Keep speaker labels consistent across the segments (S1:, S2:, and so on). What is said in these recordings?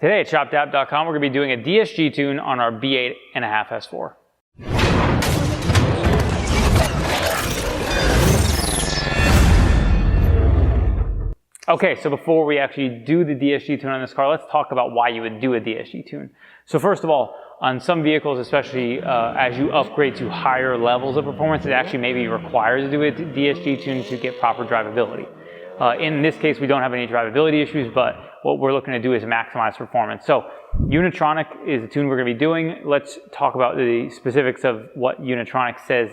S1: Today at shopdap.com, we're going to be doing a DSG tune on our B8.5 S4. Okay, so before we actually do the DSG tune on this car, let's talk about why you would do a DSG tune. So first of all, on some vehicles, especially as you upgrade to higher levels of performance, it actually may be required to do a DSG tune to get proper drivability. In this case, we don't have any drivability issues, but what we're looking to do is maximize performance. So Unitronic is the tune we're going to be doing. Let's talk about the specifics of what Unitronic says,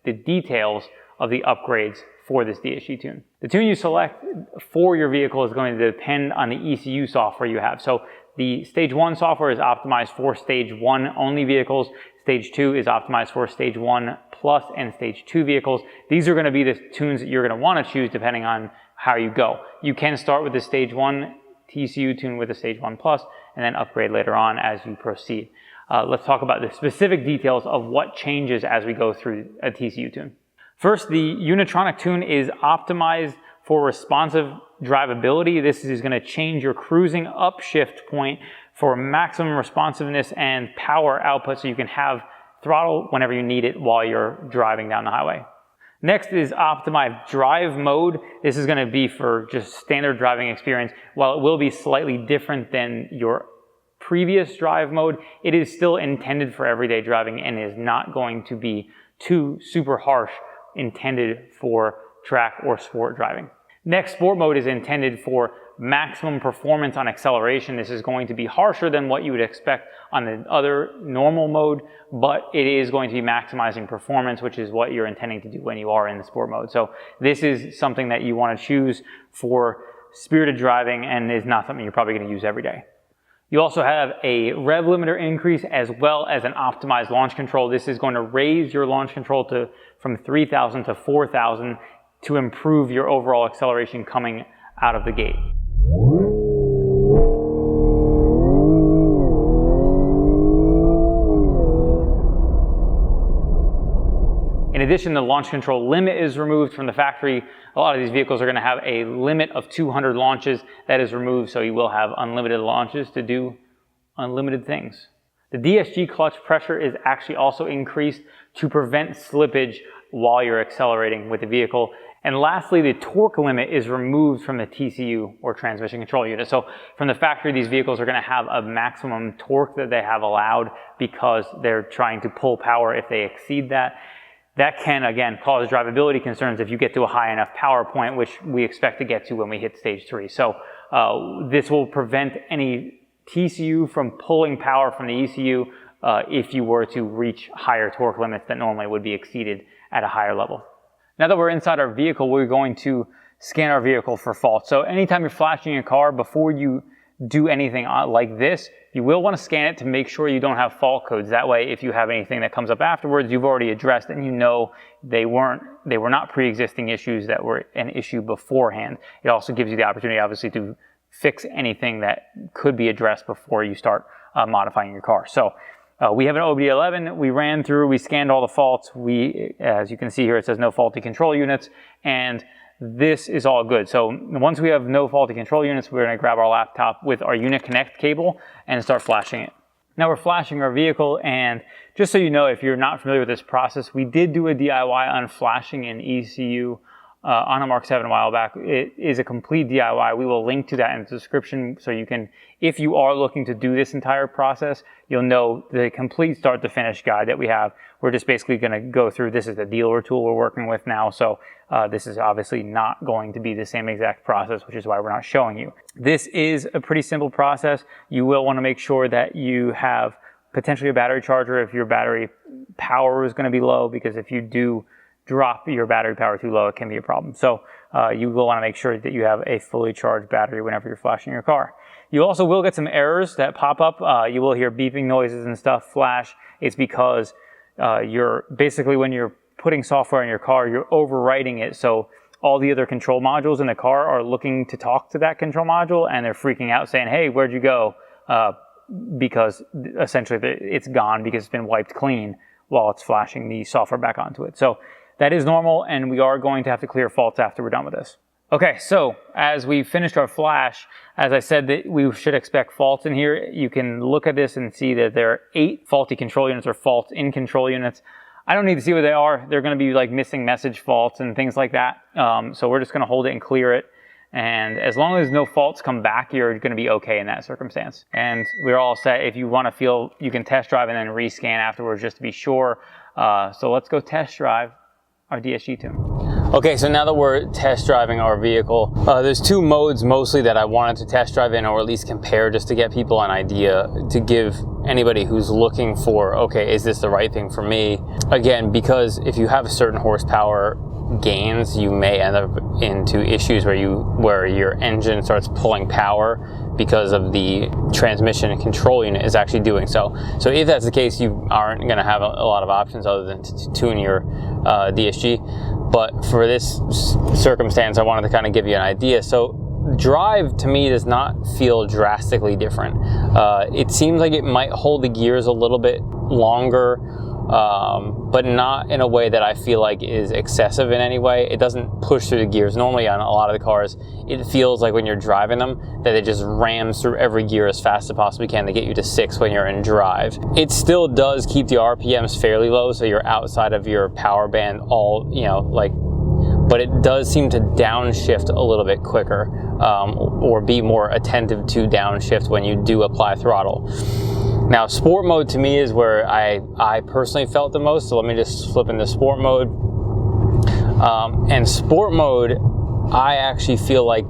S1: the details of the upgrades for this DSG tune. The tune you select for your vehicle is going to depend on the ECU software you have. So the Stage 1 software is optimized for Stage 1 only vehicles. Stage 2 is optimized for Stage 1 Plus and Stage 2 vehicles. These are going to be the tunes that you're going to want to choose depending on how you go. You can start with the Stage 1 TCU tune with the Stage 1 Plus and then upgrade later on as you proceed. Let's talk about the specific details of what changes as we go through a TCU tune. First, the Unitronic tune is optimized for responsive drivability. This is going to change your cruising upshift point for maximum responsiveness and power output so you can have throttle whenever you need it while you're driving down the highway. Next is optimized drive mode. This is going to be for just standard driving experience. While it will be slightly different than your previous drive mode, it is still intended for everyday driving and is not going to be too super harsh, intended for track or sport driving. Next, sport mode is intended for maximum performance on acceleration. This is going to be harsher than what you would expect on the other normal mode, but it is going to be maximizing performance, which is what you're intending to do when you are in the sport mode. So this is something that you want to choose for spirited driving and is not something you're probably going to use every day. You also have a rev limiter increase as well as an optimized launch control. This is going to raise your launch control from 3,000 to 4,000 to improve your overall acceleration coming out of the gate. In addition, the launch control limit is removed from the factory. A lot of these vehicles are going to have a limit of 200 launches. That is removed, so you will have unlimited launches to do unlimited things. The DSG clutch pressure is actually also increased to prevent slippage while you're accelerating with the vehicle. And lastly, the torque limit is removed from the TCU or transmission control unit. So from the factory, these vehicles are going to have a maximum torque that they have allowed because they're trying to pull power if they exceed that. That can, again, cause drivability concerns if you get to a high enough power point, which we expect to get to when we hit Stage 3. So this will prevent any TCU from pulling power from the ECU if you were to reach higher torque limits that normally would be exceeded at a higher level. Now that we're inside our vehicle, we're going to scan our vehicle for faults. So anytime you're flashing your car, before you do anything like this, you will want to scan it to make sure you don't have fault codes. That way, if you have anything that comes up afterwards, you've already addressed and you know they were not pre-existing issues that were an issue beforehand. It also gives you the opportunity, obviously, to fix anything that could be addressed before you start modifying your car. So we have an OBDeleven. We ran through, we scanned all the faults. As you can see here, it says no faulty control units, and this is all good. So once we have no faulty control units, we're going to grab our laptop with our Uniconnect cable and start flashing it. Now we're flashing our vehicle, and just so you know, if you're not familiar with this process, we did do a DIY on flashing an ECU on a Mark 7 a while back. It is a complete DIY. We will link to that in the description so you can, if you are looking to do this entire process, you'll know the complete start to finish guide that we have. We're just basically going to go through, this is the dealer tool we're working with now, so this is obviously not going to be the same exact process, which is why we're not showing you. This is a pretty simple process. You will want to make sure that you have potentially a battery charger if your battery power is going to be low, because if you do drop your battery power too low, it can be a problem. So you will want to make sure that you have a fully charged battery whenever you're flashing your car. You also will get some errors that pop up. You will hear beeping noises and stuff flash. It's because you're basically, when you're putting software in your car, you're overwriting it. So all the other control modules in the car are looking to talk to that control module, and they're freaking out saying, hey, where'd you go? Because essentially it's gone because it's been wiped clean while it's flashing the software back onto it. So that is normal, and we are going to have to clear faults after we're done with this. Okay, so as we finished our flash, as I said that we should expect faults in here, you can look at this and see that there are 8 faulty control units or faults in control units. I don't need to see what they are. They're going to be like missing message faults and things like that. So we're just going to hold it and clear it. And as long as no faults come back, you're going to be okay in that circumstance. And we're all set. If you want to feel, you can test drive and then rescan afterwards just to be sure. So let's go test drive our DSG Tune. Okay, so now that we're test driving our vehicle, there's 2 modes mostly that I wanted to test drive in, or at least compare, just to get people an idea, to give anybody who's looking for, okay, is this the right thing for me? Again, because if you have certain horsepower gains, you may end up into issues where your engine starts pulling power because of the transmission and control unit is actually doing so. So if that's the case, you aren't going to have a lot of options other than to tune your DSG. But for this circumstance, I wanted to kind of give you an idea. So drive to me does not feel drastically different. It seems like it might hold the gears a little bit longer, but not in a way that I feel like is excessive in any way. It doesn't push through the gears. Normally on a lot of the cars, it feels like when you're driving them that it just rams through every gear as fast as it possibly can to get you to 6 when you're in drive. It still does keep the RPMs fairly low, so you're outside of your power band but it does seem to downshift a little bit quicker, or be more attentive to downshift when you do apply throttle. Now, sport mode to me is where I personally felt the most, so let me just flip into sport mode. And sport mode, I actually feel like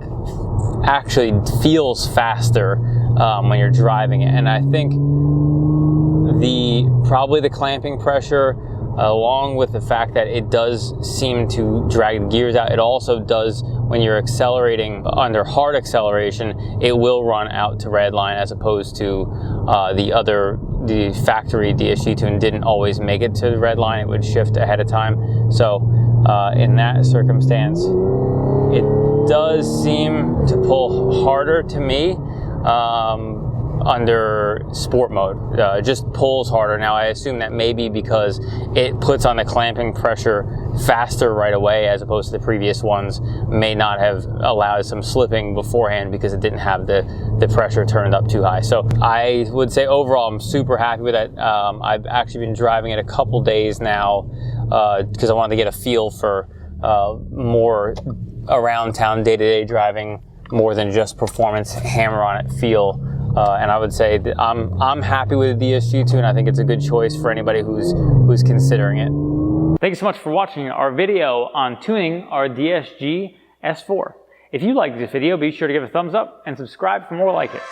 S1: feels faster when you're driving it. And I think probably the clamping pressure, along with the fact that it does seem to drag the gears out, it also does, when you're accelerating under hard acceleration, it will run out to red line, as opposed to the factory DSG Tune didn't always make it to the red line. It would shift ahead of time. So in that circumstance, it does seem to pull harder to me under sport mode. Just pulls harder. Now I assume that may be because it puts on the clamping pressure faster right away, as opposed to the previous ones may not have allowed some slipping beforehand because it didn't have the pressure turned up too high. So I would say overall I'm super happy with it. I've actually been driving it a couple days now because I wanted to get a feel for more around town day-to-day driving, more than just performance, hammer on it feel. And I would say that I'm happy with the DSG Tune. I think it's a good choice for anybody who's considering it. Thank you so much for watching our video on tuning our DSG S4. If you liked this video, be sure to give it a thumbs up and subscribe for more like it.